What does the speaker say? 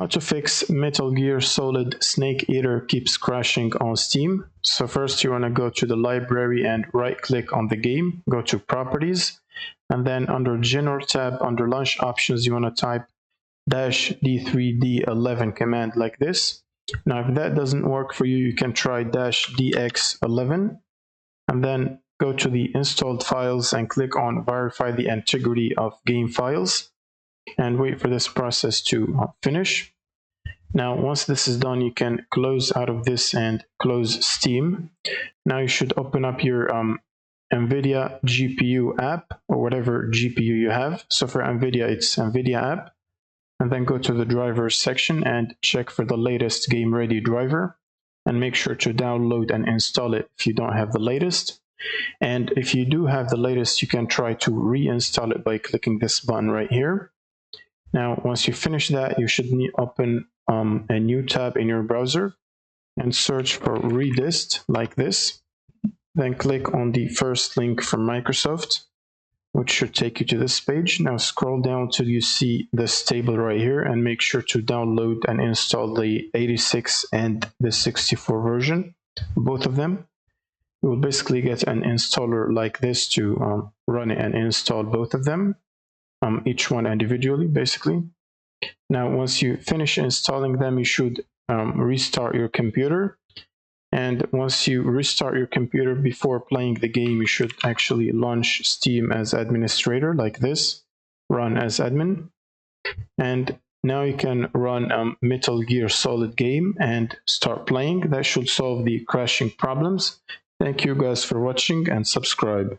How to fix Metal Gear Solid Snake Eater keeps crashing on Steam. So first you want to go to the library and right click on the game, go to properties, and then under general tab under launch options you want to type -D3D11 command like this. Now if that doesn't work for you, you can try -DX11 and then go to the installed files and click on verify the integrity of game files and wait for this process to finish. Now once this is done, you can close out of this and close Steam. Now you should open up your NVIDIA GPU app or whatever GPU you have. So for NVIDIA it's NVIDIA app, and then go to the drivers section and check for the latest game ready driver and make sure to download and install it if you don't have the latest. And if you do have the latest, you can try to reinstall it by clicking this button right here. Now once you finish that, you should open a new tab in your browser and search for redist like this. Then click on the first link from Microsoft, which should take you to this page. Now scroll down till you see this table right here and make sure to download and install the 86 and the 64 version, both of them. You will basically get an installer like this to run it and install both of them, each one individually basically. Now once you finish installing them, you should restart your computer. And once you restart your computer, before playing the game, you should actually launch Steam as administrator like this, run as admin. And now you can run Metal Gear Solid game and start playing. That should solve the crashing problems. Thank you guys for watching and subscribe.